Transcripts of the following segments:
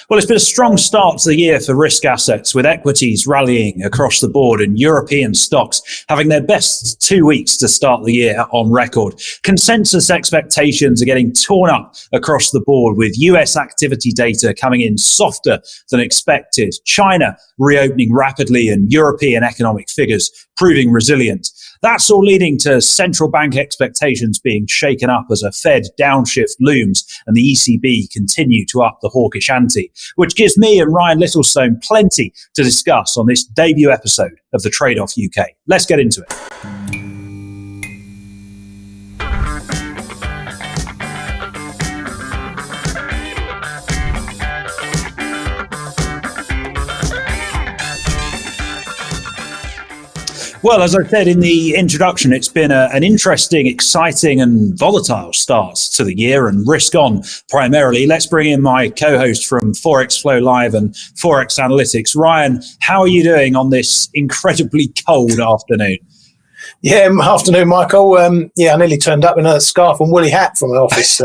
Well, it's been a strong start to the year for risk assets, with equities rallying across the board and European stocks having their best 2 weeks to start the year on record. Consensus expectations are getting torn up across the board, with US activity data coming in softer than expected, China reopening rapidly, and European economic figures proving resilient. That's all leading to central bank expectations being shaken up as a Fed downshift looms and the ECB continue to up the hawkish ante, which gives me and Ryan Littlestone plenty to discuss on this debut episode of the Trade-Off UK. Let's get into it. Well, as I said in the introduction, it's been an interesting, exciting and volatile start to the year, and risk on primarily. Let's bring in my co-host from Forex Flow Live and Forex Analytics. Ryan, how are you doing on this incredibly cold afternoon? Yeah, afternoon, Michael. I nearly turned up in a scarf and woolly hat from my office.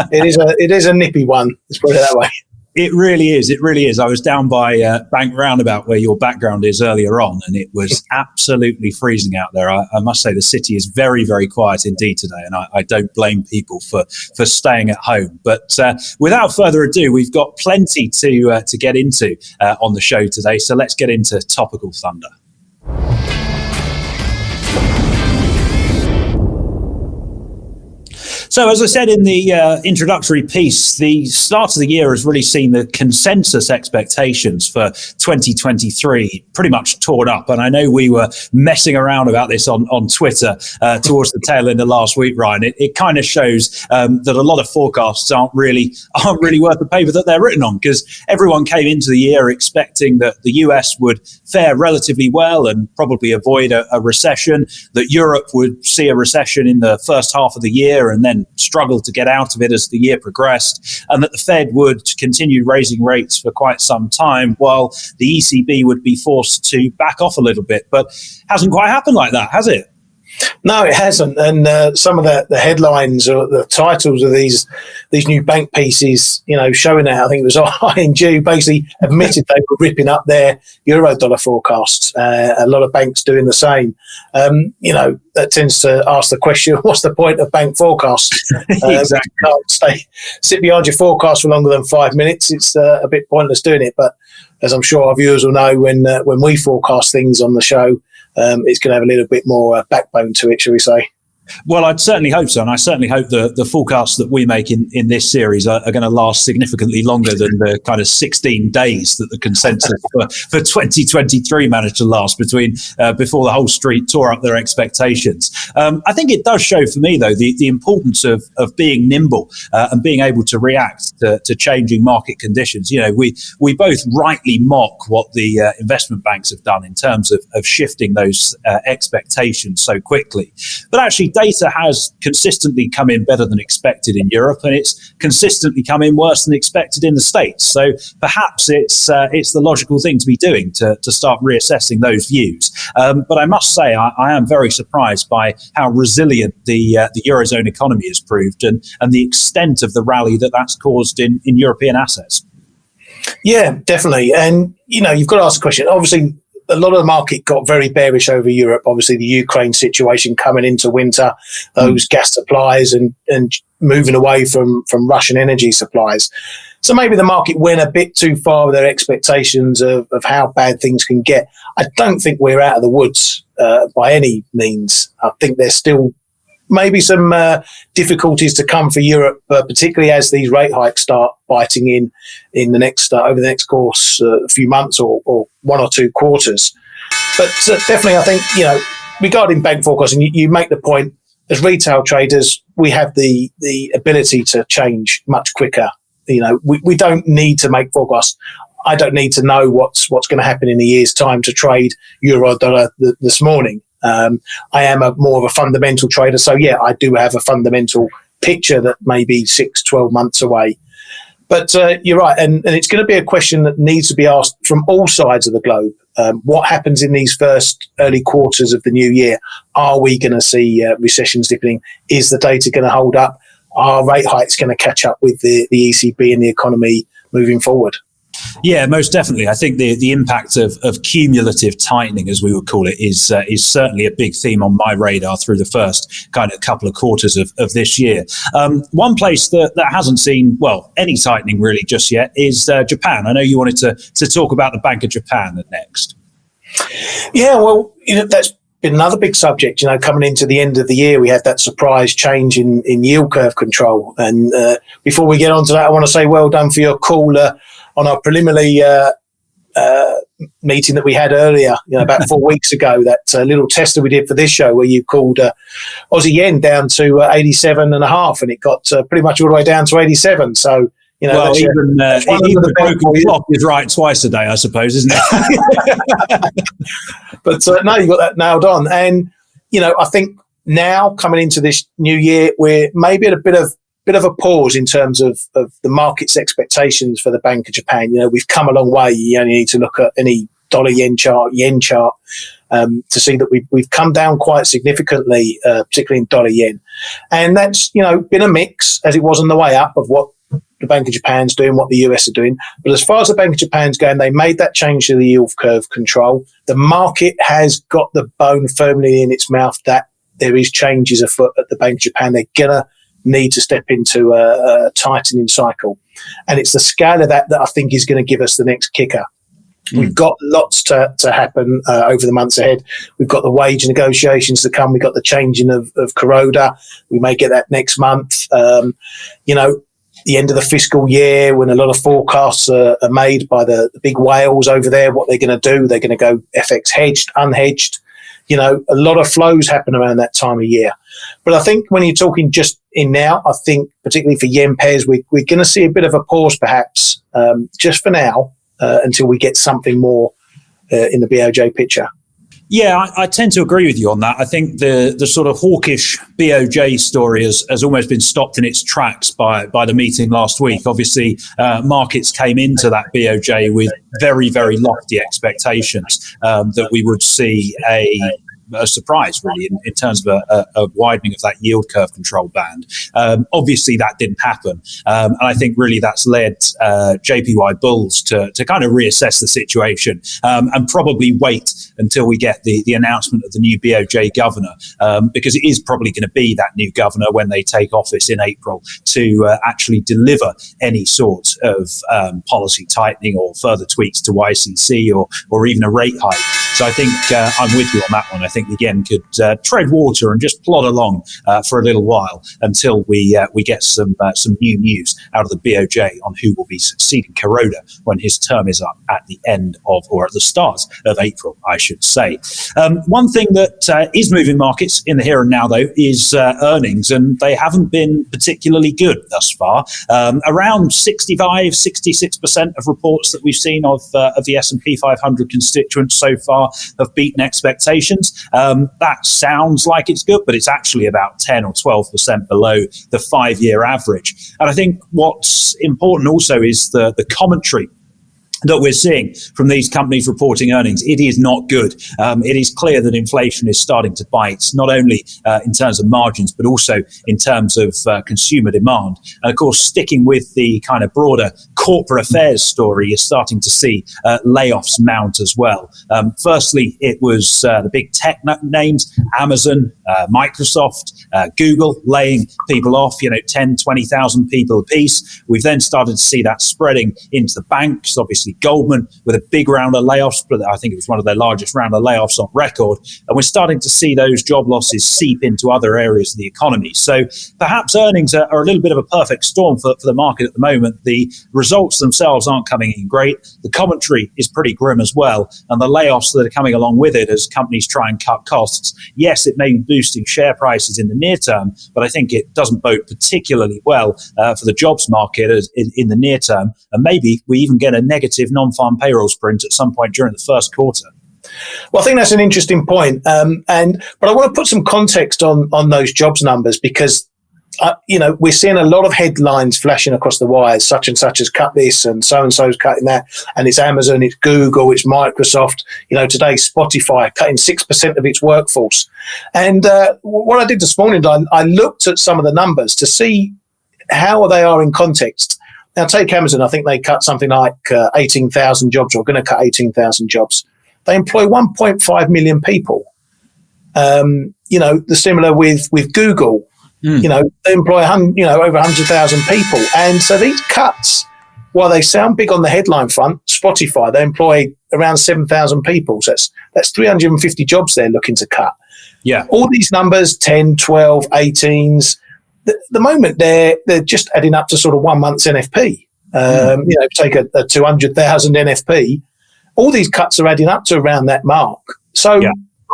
It is a nippy one, let's put it that way. It really is. It really is. I was down by Bank Roundabout, where your background is, earlier on, and it was absolutely freezing out there. I must say the city is very, very quiet indeed today, and I don't blame people for staying at home. But without further ado, we've got plenty to get into on the show today, so let's get into topical thunder. So, as I said in the introductory piece, the start of the year has really seen the consensus expectations for 2023 pretty much torn up. And I know we were messing around about this on Twitter towards the tail end of last week, Ryan. It kind of shows that a lot of forecasts aren't really worth the paper that they're written on, because everyone came into the year expecting that the US would fare relatively well and probably avoid a recession, that Europe would see a recession in the first half of the year and then struggle to get out of it as the year progressed, and that the Fed would continue raising rates for quite some time while the ECB would be forced to back off a little bit. But hasn't quite happened like that, has it? No, it hasn't. And some of the headlines or the titles of these new bank pieces, showing that, I think it was ING basically admitted they were ripping up their euro-dollar forecasts. A lot of banks doing the same. That tends to ask the question, what's the point of bank forecasts? Exactly. You can't sit behind your forecast for longer than 5 minutes. It's a bit pointless doing it. But as I'm sure our viewers will know, when we forecast things on the show, it's going to have a little bit more backbone to it, shall we say. Well, I'd certainly hope so. And I certainly hope the forecasts that we make in this series are going to last significantly longer than the kind of 16 days that the consensus for 2023 managed to last before the whole street tore up their expectations. I think it does show for me, though, the importance of being nimble and being able to react to changing market conditions. We both rightly mock what the investment banks have done in terms of shifting those expectations so quickly. But actually, data has consistently come in better than expected in Europe, and it's consistently come in worse than expected in the States. So perhaps it's the logical thing to be doing to start reassessing those views. But I must say, I am very surprised by how resilient the Eurozone economy has proved, and the extent of the rally that's caused in European assets. Yeah, definitely. And, you've got to ask the question. Obviously, a lot of the market got very bearish over Europe. Obviously, the Ukraine situation coming into winter, those gas supplies and moving away from Russian energy supplies. So maybe the market went a bit too far with their expectations of how bad things can get. I don't think we're out of the woods by any means. I think there's still maybe some difficulties to come for Europe, particularly as these rate hikes start biting in the next over the next course, a few months or 1 or 2 quarters. But definitely, I think regarding bank forecasting, you make the point. As retail traders, we have the ability to change much quicker. We don't need to make forecasts. I don't need to know what's going to happen in a year's time to trade euro dollar this morning. I am more of a fundamental trader. So, I do have a fundamental picture that may be 6, 12 months away. But you're right. And it's going to be a question that needs to be asked from all sides of the globe. What happens in these first early quarters of the new year? Are we going to see recessions deepening? Is the data going to hold up? Are rate hikes going to catch up with the ECB and the economy moving forward? Yeah, most definitely. I think the impact of cumulative tightening, as we would call it, is certainly a big theme on my radar through the first kind of couple of quarters of this year. One place that hasn't seen, well, any tightening really just yet is Japan. I know you wanted to talk about the Bank of Japan next. Yeah, well, that's been another big subject. Coming into the end of the year, we had that surprise change in yield curve control. And before we get on to that, I want to say well done for your call on our preliminary meeting that we had earlier, about 4 weeks ago, that little tester we did for this show where you called Aussie yen down to 87.5, and it got pretty much all the way down to 87. So, well, even the broken clock is right twice a day, I suppose, isn't it? But no, you got that nailed on. And, I think now coming into this new year, we're maybe at a bit of a pause in terms of the market's expectations for the Bank of Japan. We've come a long way. You only need to look at any yen chart, to see that we've come down quite significantly, particularly in dollar yen. And that's, been a mix, as it was on the way up, of what the Bank of Japan's doing, what the US are doing. But as far as the Bank of Japan's going, they made that change to the yield curve control. The market has got the bone firmly in its mouth that there is changes afoot at the Bank of Japan. They're going to need to step into a tightening cycle. And it's the scale of that I think is going to give us the next kicker. We've got lots to happen over the months ahead. We've got the wage negotiations to come. We've got the changing of Kuroda. We may get that next month. The end of the fiscal year, when a lot of forecasts are made by the big whales over there, what they're going to do. They're going to go FX hedged, unhedged. A lot of flows happen around that time of year. But I think when you're talking just in now, I think particularly for yen pairs, we're going to see a bit of a pause perhaps just for now until we get something more in the BOJ picture. Yeah, I tend to agree with you on that. I think the sort of hawkish BOJ story has almost been stopped in its tracks by the meeting last week. Obviously, markets came into that BOJ with very, very lofty expectations that we would see a surprise, really, in terms of a widening of that yield curve control band. Obviously, that didn't happen. And I think really that's led JPY bulls to kind of reassess the situation and probably wait until we get the announcement of the new BOJ governor, because it is probably going to be that new governor when they take office in April to actually deliver any sort of policy tightening or further tweaks to YCC or even a rate hike. So I think I'm with you on that one. I think the yen could tread water and just plod along for a little while until we get some new news out of the BOJ on who will be succeeding Kuroda when his term is up at the end of, or at the start of April, I should say. One thing that is moving markets in the here and now, though, is earnings, and they haven't been particularly good thus far. Around 65-66% of reports that we've seen of the S&P 500 constituents so far have beaten expectations. That sounds like it's good, but it's actually about 10 or 12% below the 5-year average. And I think what's important also is the commentary that we're seeing from these companies reporting earnings. It is not good. It is clear that inflation is starting to bite, not only in terms of margins, but also in terms of consumer demand. And of course, sticking with the kind of broader corporate affairs story, you're starting to see layoffs mount as well. Firstly, it was the big tech names, Amazon, Microsoft, Google, laying people off, 10, 20,000 people apiece. We've then started to see that spreading into the banks, obviously Goldman with a big round of layoffs, but I think it was one of their largest round of layoffs on record. And we're starting to see those job losses seep into other areas of the economy. So perhaps earnings are a little bit of a perfect storm for the market at the moment. The results themselves aren't coming in great. The commentary is pretty grim as well. And the layoffs that are coming along with it as companies try and cut costs. Yes, it may be boosting share prices in the near term, but I think it doesn't bode particularly well for the jobs market in the near term. And maybe we even get a negative non-farm payrolls print at some point during the first quarter. Well, I think that's an interesting point. But I want to put some context on those jobs numbers because, we're seeing a lot of headlines flashing across the wires, such and such has cut this and so-and-so's cutting that. And it's Amazon, it's Google, it's Microsoft. Today Spotify cutting 6% of its workforce. And what I did this morning, I looked at some of the numbers to see how they are in context. Now, take Amazon. I think they cut something like 18,000 jobs, or are going to cut 18,000 jobs. They employ 1.5 million people. The similar with Google. They employ over 100,000 people. And so these cuts, while they sound big on the headline front, Spotify, they employ around 7,000 people. So that's 350 jobs they're looking to cut. Yeah. All these numbers, 10, 12, 18s, the moment they're just adding up to sort of 1 month's NFP. Take a 200,000 NFP, all these cuts are adding up to around that mark. So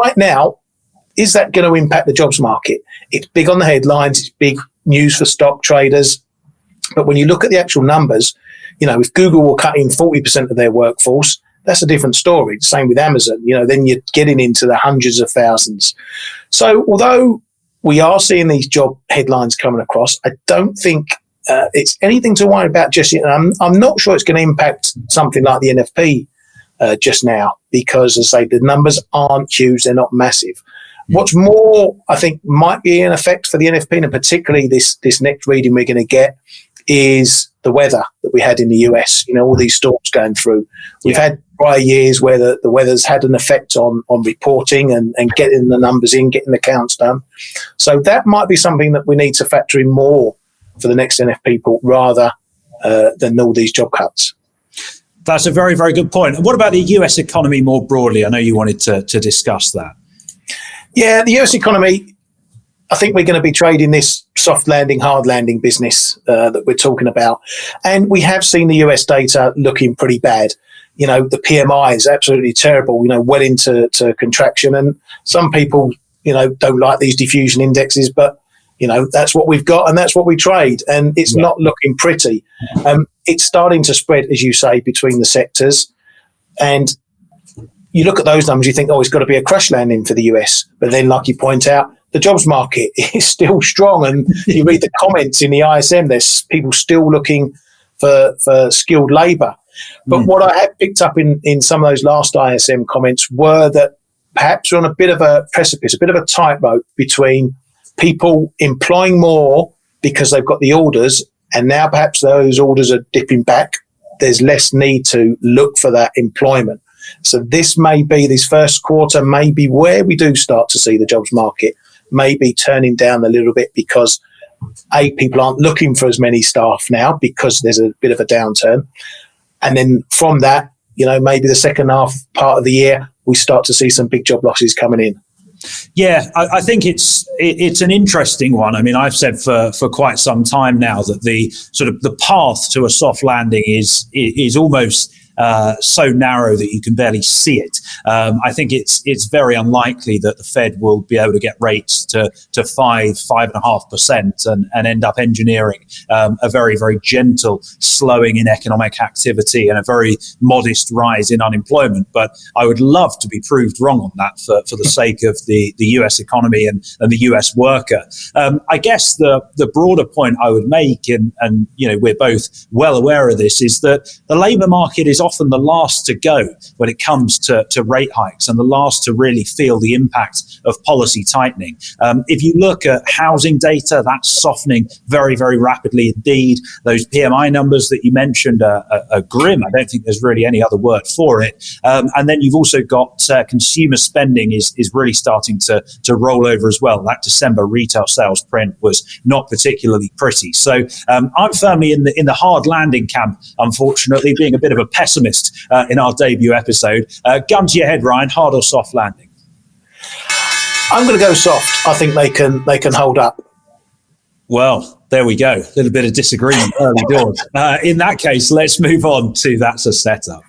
right now, is that going to impact the jobs market? It's big on the headlines. It's big news for stock traders. But when you look at the actual numbers, if Google will cut in 40% of their workforce, that's a different story. Same with Amazon. Then you're getting into the hundreds of thousands. So although we are seeing these job headlines coming across, I don't think it's anything to worry about just yet. I'm not sure it's going to impact something like the NFP just now, because, as I say, the numbers aren't huge. They're not massive. What's more, I think, might be an effect for the NFP, and particularly this next reading we're going to get, is the weather that we had in the US. All these storms going through. We've had prior years where the weather's had an effect on reporting and getting the numbers in, getting the counts done. So that might be something that we need to factor in more for the next NFP report, rather than all these job cuts. That's a very, very good point. And what about the US economy more broadly? I know you wanted to discuss that. Yeah, the US economy, I think we're going to be trading this soft landing, hard landing business that we're talking about. And we have seen the US data looking pretty bad. The PMI is absolutely terrible, well into contraction. And some people, don't like these diffusion indexes, but, that's what we've got and that's what we trade. And it's not looking pretty. It's starting to spread, as you say, between the sectors. And you look at those numbers, you think, it's got to be a crash landing for the US. But then, like you point out, the jobs market is still strong. And you read the comments in the ISM, there's people still looking for skilled labour. But what I had picked up in some of those last ISM comments were that perhaps we're on a bit of a precipice, a bit of a tightrope between people employing more because they've got the orders, and now perhaps those orders are dipping back. There's less need to look for that employment. So this first quarter may be where we do start to see the jobs market maybe turning down a little bit, because people aren't looking for as many staff now because there's a bit of a downturn. And then from that, maybe the second half part of the year, we start to see some big job losses coming in. Yeah, I think it's an interesting one. I mean, I've said for quite some time now that the sort of the path to a soft landing is almost so narrow that you can barely see it. I think it's very unlikely that the Fed will be able to get rates to 5.5% and end up engineering a very, very gentle slowing in economic activity and a very modest rise in unemployment. But I would love to be proved wrong on that for the sake of the US economy and the US worker. I guess the broader point I would make, and we're both well aware of this, is that the labour market is often the last to go when it comes to rate hikes, and the last to really feel the impact of policy tightening. If you look at housing data, that's softening very, very rapidly indeed. Those PMI numbers that you mentioned are grim. I don't think there's really any other word for it. And then you've also got consumer spending is really starting to roll over as well. That December retail sales print was not particularly pretty. So I'm firmly in the hard landing camp, unfortunately, being a bit of a pessimist in our debut episode. Gun to your head, Ryan, hard or soft landing? I'm going to go soft. I think they can hold up. Well, there we go. A little bit of disagreement early doors. In that case, let's move on to That's a Setup.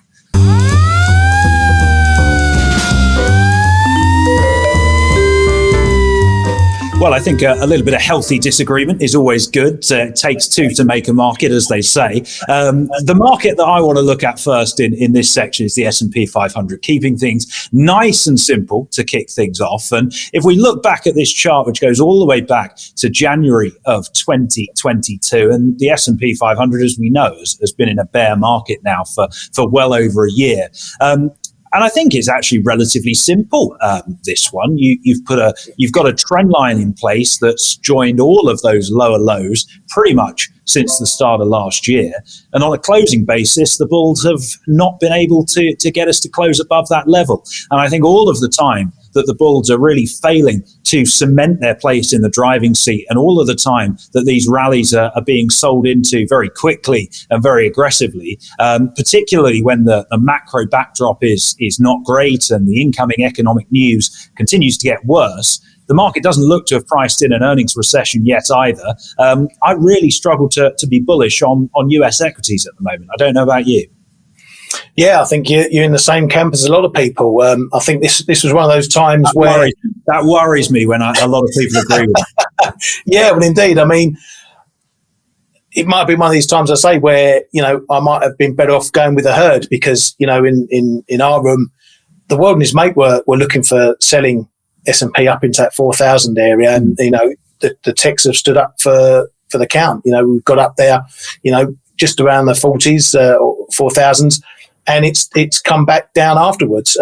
Well, I think a little bit of healthy disagreement is always good. It takes two to make a market, as they say. The market that I want to look at first in this section is the S&P 500, keeping things nice and simple to kick things off. And if we look back at this chart, which goes all the way back to January of 2022, and the S&P 500, as we know, has been in a bear market now for well over a year. And I think it's actually relatively simple. This one, you've got a trend line in place that's joined all of those lower lows pretty much since the start of last year. And on a closing basis, the bulls have not been able to get us to close above that level. And I think all of the time that the bulls are really failing to cement their place in the driving seat, and all of the time that these rallies are being sold into very quickly and very aggressively, particularly when the macro backdrop is not great and the incoming economic news continues to get worse. The market doesn't look to have priced in an earnings recession yet either. I really struggle to be bullish on US equities at the moment. I don't know about you. Yeah, I think you're in the same camp as a lot of people. I think this was one of those times that worries me when a lot of people agree with it. Yeah, well, indeed. I mean, it might be one of these times I say where, I might have been better off going with a herd because, in our room, the world and his mate were looking for selling S&P up into that 4,000 area, and the techs have stood up for the count. We've got up there, just around the 40s or 4,000s, and it's come back down afterwards.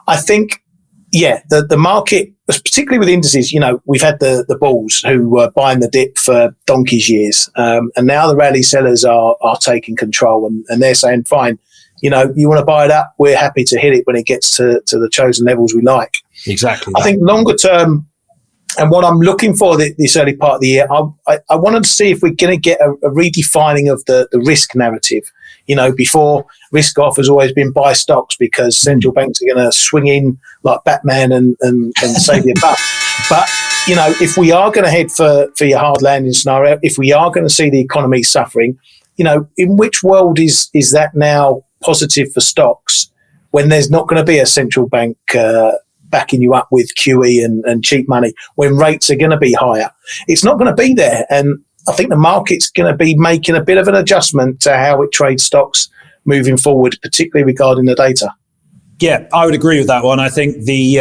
I think, the market, particularly with indices, we've had the bulls who were buying the dip for donkey's years, and now the rally sellers are taking control, and they're saying, fine, you want to buy it up, we're happy to hit it when it gets to the chosen levels we like. Exactly. I think longer term, and what I'm looking for this early part of the year, I wanted to see if we're going to get a redefining of the risk narrative. Before, risk off has always been buy stocks because central banks are going to swing in like Batman and save your butt. But, if we are going to head for your hard landing scenario, if we are going to see the economy suffering, in which world is that now positive for stocks when there's not going to be a central bank backing you up with QE and cheap money, when rates are going to be higher? It's not going to be there. And I think the market's going to be making a bit of an adjustment to how it trades stocks moving forward, particularly regarding the data. Yeah, I would agree with that one. I think the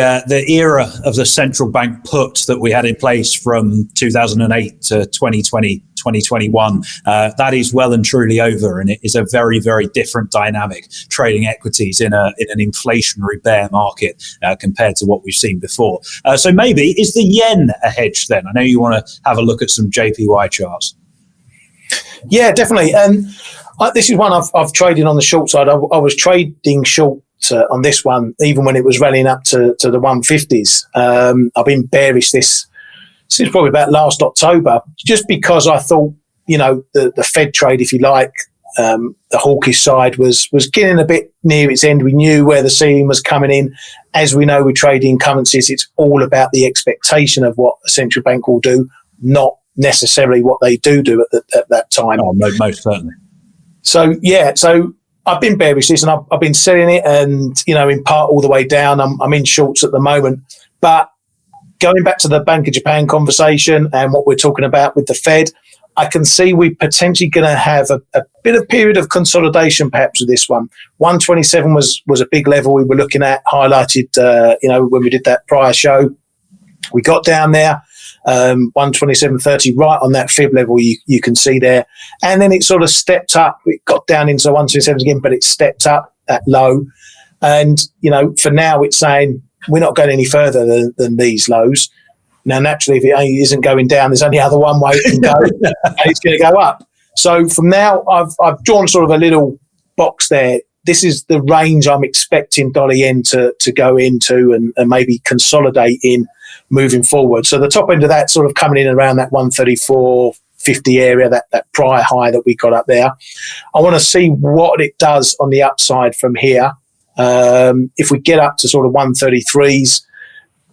era of the central bank put that we had in place from 2008 to 2020, 2021, that is well and truly over, and it is a very, very different dynamic trading equities in an inflationary bear market compared to what we've seen before. So maybe, is the yen a hedge then? I know you want to have a look at some JPY charts. Yeah, definitely. And this is one I've traded on the short side. I was trading short on this one, even when it was rallying up to the 150s. I've been bearish this since probably about last October, just because I thought, the Fed trade, if you like, the hawkish side was getting a bit near its end. We knew where the ceiling was coming in. As we know, with trading currencies, it's all about the expectation of what a central bank will do, not necessarily what they do at that time. Oh, most certainly. So I've been bearish this, and I've been selling it, and in part all the way down. I'm in shorts at the moment. But going back to the Bank of Japan conversation and what we're talking about with the Fed, I can see we're potentially going to have a bit of period of consolidation perhaps with this one. 127 was a big level we were looking at, highlighted when we did that prior show. We got down there. 127.30 right on that fib level you can see there, and then it sort of stepped up. It got down into 127 again, but it stepped up that low, and for now it's saying we're not going any further than these lows. Now naturally, if it isn't going down, there's only other one way it can go, and it's going to go up. So from now I've drawn sort of a little box there. This is the range I'm expecting dollar yen to go into and maybe consolidate in moving forward. So the top end of that sort of coming in around that 134.50 area, that prior high that we got up there. I want to see what it does on the upside from here. If we get up to sort of 133s,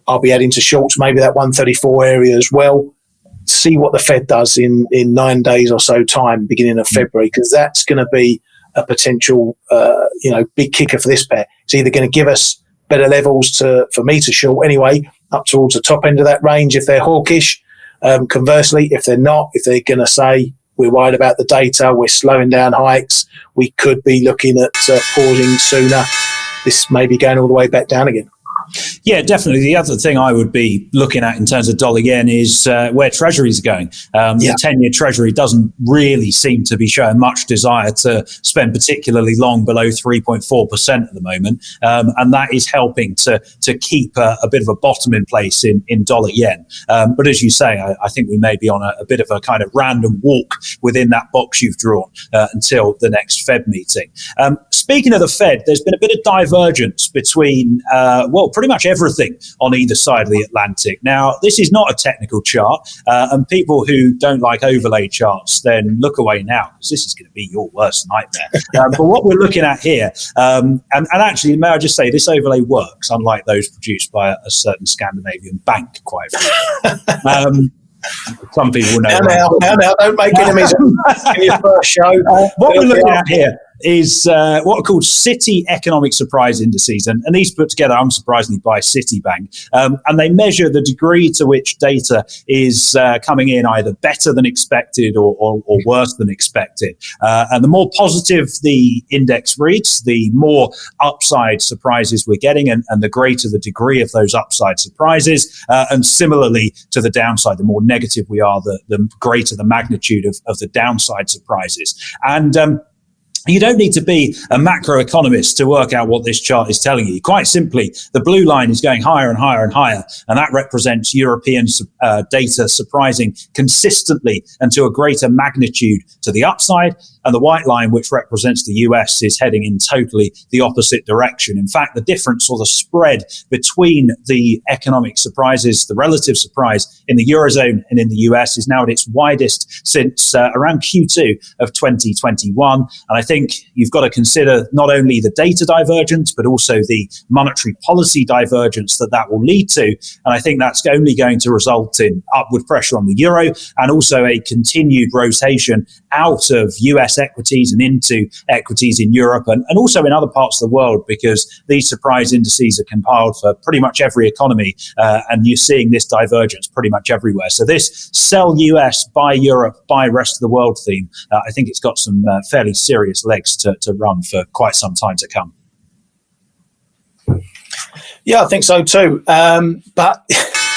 I'll be adding to shorts, maybe that 134 area as well. See what the Fed does in 9 days or so time, beginning of February, because that's going to be a potential, big kicker for this pair. It's either going to give us better levels for me to short anyway, up towards the top end of that range if they're hawkish. Conversely, if they're not, if they're going to say we're worried about the data, we're slowing down hikes, we could be looking at pausing sooner. This may be going all the way back down again. Yeah, definitely. The other thing I would be looking at in terms of dollar yen is where treasuries are going. The 10-year treasury doesn't really seem to be showing much desire to spend particularly long below 3.4% at the moment. And that is helping to keep a bit of a bottom in place in dollar yen. But as you say, I think we may be on a bit of a kind of random walk within that box you've drawn until the next Fed meeting. Speaking of the Fed, there's been a bit of divergence between, pretty much everything on either side of the Atlantic. Now, this is not a technical chart, and people who don't like overlay charts, then look away now, because this is going to be your worst nightmare. But what we're looking at here, and actually, may I just say, this overlay works, unlike those produced by a certain Scandinavian bank, quite frankly. Some people will know. Now, don't make enemies in your first show. What we're looking at here is what are called City Economic Surprise Indices. And these put together, unsurprisingly, by Citibank. And they measure the degree to which data is coming in either better than expected or worse than expected. And the more positive the index reads, the more upside surprises we're getting, and the greater the degree of those upside surprises. And similarly to the downside, the more negative we are, the greater the magnitude of the downside surprises. And you don't need to be a macroeconomist to work out what this chart is telling you. Quite simply, the blue line is going higher and higher and higher, and that represents European data surprising consistently and to a greater magnitude to the upside. And the white line, which represents the US, is heading in totally the opposite direction. In fact, the difference or the spread between the economic surprises, the relative surprise in the Eurozone and in the US, is now at its widest since around Q2 of 2021. And I think you've got to consider not only the data divergence, but also the monetary policy divergence that will lead to. And I think that's only going to result in upward pressure on the euro, and also a continued rotation out of US equities and into equities in Europe and also in other parts of the world, because these surprise indices are compiled for pretty much every economy, and you're seeing this divergence pretty much everywhere. So this sell US, buy Europe, buy rest of the world theme, I think it's got some fairly serious legs to run for quite some time to come. Yeah, I think so too. But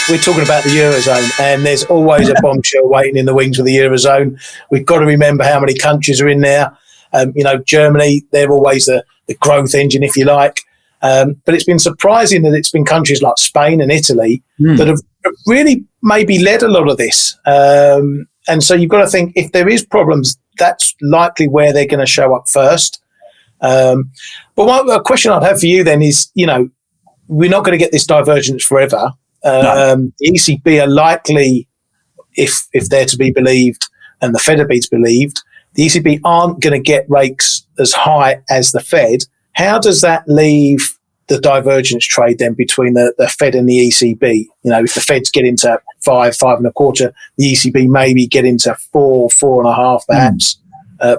we're talking about the Eurozone, and there's always a bombshell waiting in the wings of the Eurozone. We've got to remember how many countries are in there. Germany, they're always the growth engine, if you like. But it's been surprising that it's been countries like Spain and Italy that have really maybe led a lot of this. And so you've got to think, if there is problems, that's likely where they're going to show up first. But a question I'd have for you then is, we're not going to get this divergence forever. No. The ECB are likely, if they're to be believed and the Fed are to be believed, the ECB aren't going to get rates as high as the Fed. How does that leave the divergence trade then between the Fed and the ECB? If the Fed's getting to 5.25, the ECB maybe get into 4.5 perhaps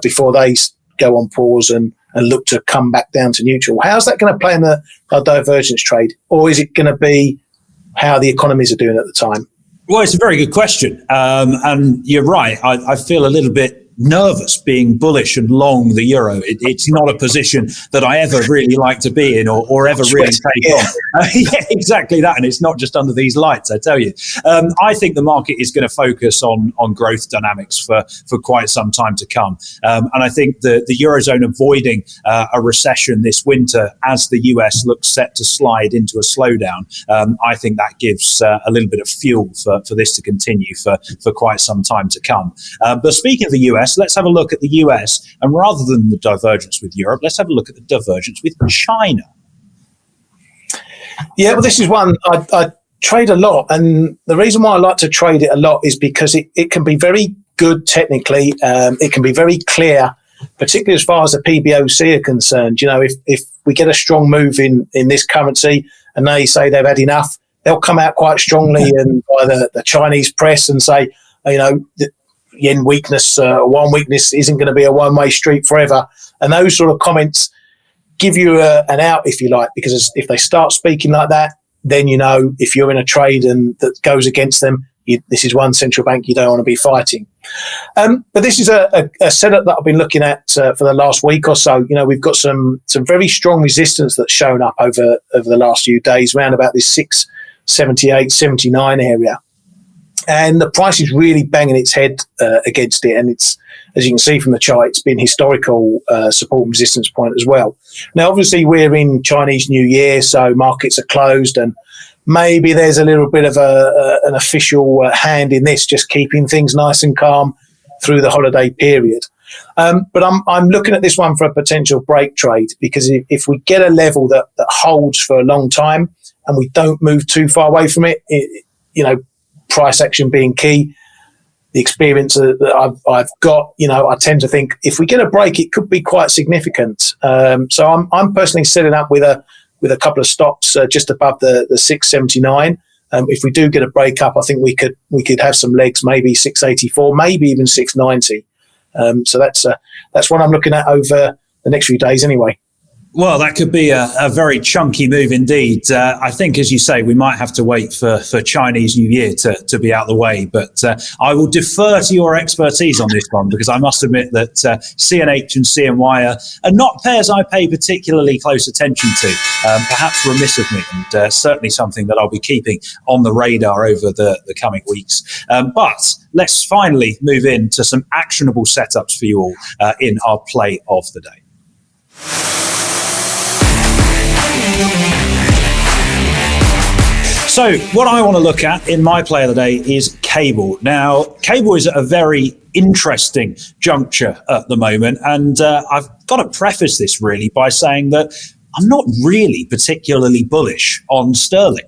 before they go on pause and look to come back down to neutral. How's that going to play in the divergence trade? Or is it going to be how the economies are doing at the time? Well, it's a very good question. And you're right. I feel a little bit nervous being bullish and long the euro. It's not a position that I ever really like to be in or ever really take on. Yeah, exactly that. And it's not just under these lights, I tell you. I think the market is going to focus on growth dynamics for quite some time to come. And I think the Eurozone avoiding a recession this winter as the US looks set to slide into a slowdown, I think that gives a little bit of fuel for this to continue for quite some time to come. But speaking of the US, let's have a look at the US, and rather than the divergence with Europe, let's have a look at the divergence with China. Yeah, well, this is one I trade a lot, and the reason why I like to trade it a lot is because it can be very good technically. It can be very clear, particularly as far as the PBOC are concerned. If we get a strong move in this currency and they say they've had enough, they'll come out quite strongly and by the Chinese press and say, yen weakness, one weakness isn't going to be a one-way street forever. And those sort of comments give you an out, if you like, because if they start speaking like that, then if you're in a trade and that goes against them, this is one central bank you don't want to be fighting. But this is a setup that I've been looking at for the last week or so. We've got some very strong resistance that's shown up over the last few days, around about this 678, 79 area. And the price is really banging its head against it. And it's, as you can see from the chart, it's been historical support and resistance point as well. Now, obviously, we're in Chinese New Year, so markets are closed, and maybe there's a little bit of an official hand in this, just keeping things nice and calm through the holiday period. But I'm looking at this one for a potential break trade, because if we get a level that holds for a long time and we don't move too far away from it, price action being key, the experience that I've got, I tend to think if we get a break, it could be quite significant. So I'm personally setting up with a couple of stops just above the 679. If we do get a break up, I think we could have some legs, maybe 684, maybe even 690. So that's what I'm looking at over the next few days anyway. Well, that could be a very chunky move indeed. I think, as you say, we might have to wait for Chinese New Year to be out of the way. But I will defer to your expertise on this one, because I must admit that CNH and CNY are not pairs I pay particularly close attention to. Perhaps remiss of me, and certainly something that I'll be keeping on the radar over the coming weeks. But let's finally move into some actionable setups for you all in our play of the day. So what I want to look at in my play of the day is cable. Now, cable is at a very interesting juncture at the moment, and I've got to preface this really by saying that I'm not really particularly bullish on sterling.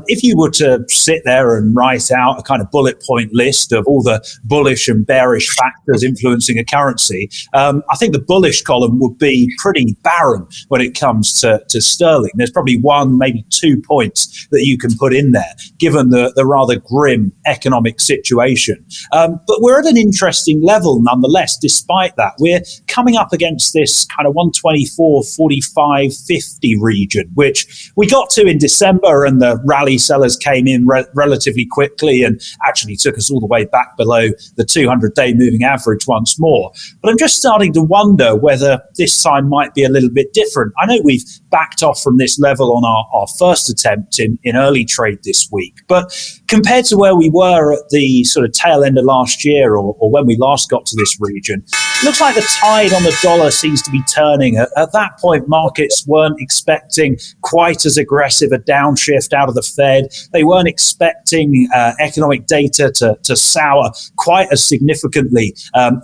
If you were to sit there and write out a kind of bullet point list of all the bullish and bearish factors influencing a currency, I think the bullish column would be pretty barren when it comes to sterling. There's probably 1, maybe 2 points that you can put in there, given the rather grim economic situation. But we're at an interesting level nonetheless, despite that. We're coming up against this kind of 124, 45, 50 region, which we got to in December, and the rally sellers came in relatively quickly and actually took us all the way back below the 200-day moving average once more. But I'm just starting to wonder whether this time might be a little bit different. I know we've backed off from this level on our first attempt in early trade this week, but compared to where we were at the sort of tail end of last year, or when we last got to this region, it looks like the tide on the dollar seems to be turning. At that point, markets weren't expecting quite as aggressive a downshift out of the Fed. They weren't expecting economic data to sour quite as significantly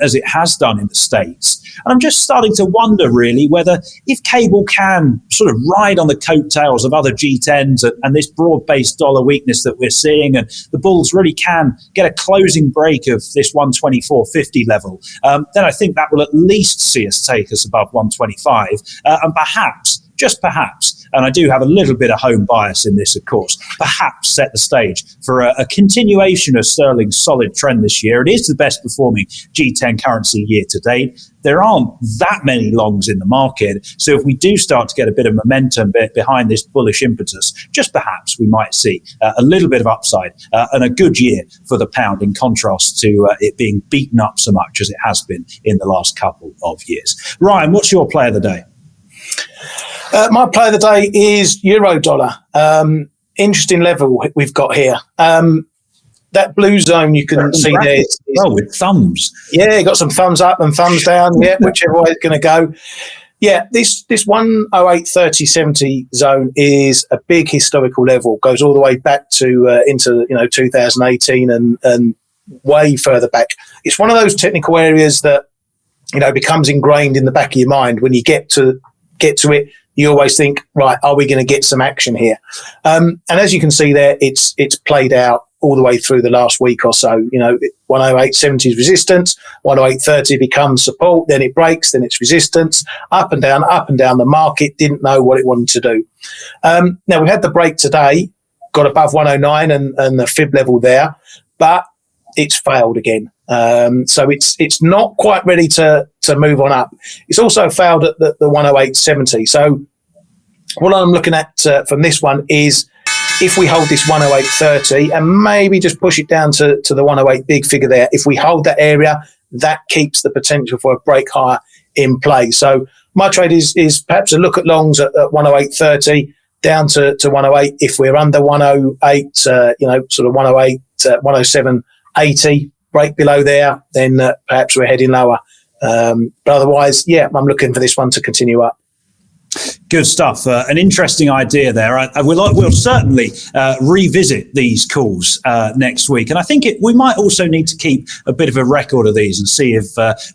as it has done in the States. And I'm just starting to wonder, really, whether if cable can sort of ride on the coattails of other G10s and this broad-based dollar weakness that we're seeing, and the bulls really can get a closing break of this 124.50 level, then I think that will at least see us take us above 125, and perhaps, just perhaps, and I do have a little bit of home bias in this, of course, perhaps set the stage for a continuation of sterling's solid trend this year. It is the best performing G10 currency year to date. There aren't that many longs in the market, so if we do start to get a bit of momentum behind this bullish impetus, just perhaps we might see a little bit of upside and a good year for the pound, in contrast to it being beaten up so much as it has been in the last couple of years. Ryan, what's your play of the day? My play of the day is euro dollar. Interesting level we've got here. That blue zone you can see there. Well, with thumbs. Yeah, got some thumbs up and thumbs down. Yeah, whichever way it's going to go. Yeah, this 108.30.70 zone is a big historical level. Goes all the way back to into 2018 and way further back. It's one of those technical areas that becomes ingrained in the back of your mind. When you get to it, you always think, right, are we going to get some action here? And as you can see there, it's played out all the way through the last week or so. 108.70 is resistance, 108.30 becomes support, then it breaks, then it's resistance, up and down. The market didn't know what it wanted to do. Now, we had the break today, got above 109 and the fib level there, but it's failed again. So it's not quite ready to move on up. It's also failed at the 108.70. So what I'm looking at from this one is if we hold this 108.30 and maybe just push it down to the 108 big figure there, if we hold that area, that keeps the potential for a break higher in play. So my trade is perhaps a look at longs at 108.30 down to 108. If we're under 108, sort of 108, 107.80, break below there, then perhaps we're heading lower. But otherwise, yeah, I'm looking for this one to continue up. Good stuff. An interesting idea there. We'll certainly revisit these calls next week. And I think we might also need to keep a bit of a record of these and see if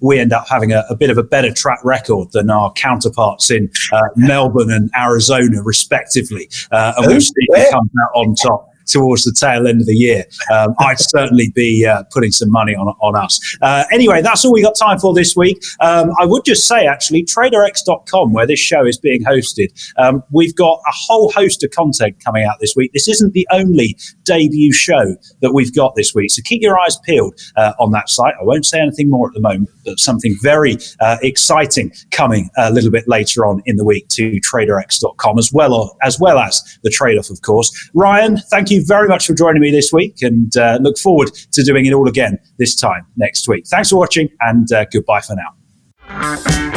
we end up having a bit of a better track record than our counterparts in Melbourne and Arizona, respectively. And we'll see who comes out on top towards the tail end of the year. I'd certainly be putting some money on us. Anyway, that's all we got time for this week. I would just say, actually, TraderX.com, where this show is being hosted, we've got a whole host of content coming out this week. This isn't the only debut show that we've got this week, so keep your eyes peeled on that site. I won't say anything more at the moment, but something very exciting coming a little bit later on in the week to TraderX.com, as well as the trade-off, of course. Ryan, thank you very much for joining me this week, and look forward to doing it all again this time next week. Thanks for watching, and goodbye for now.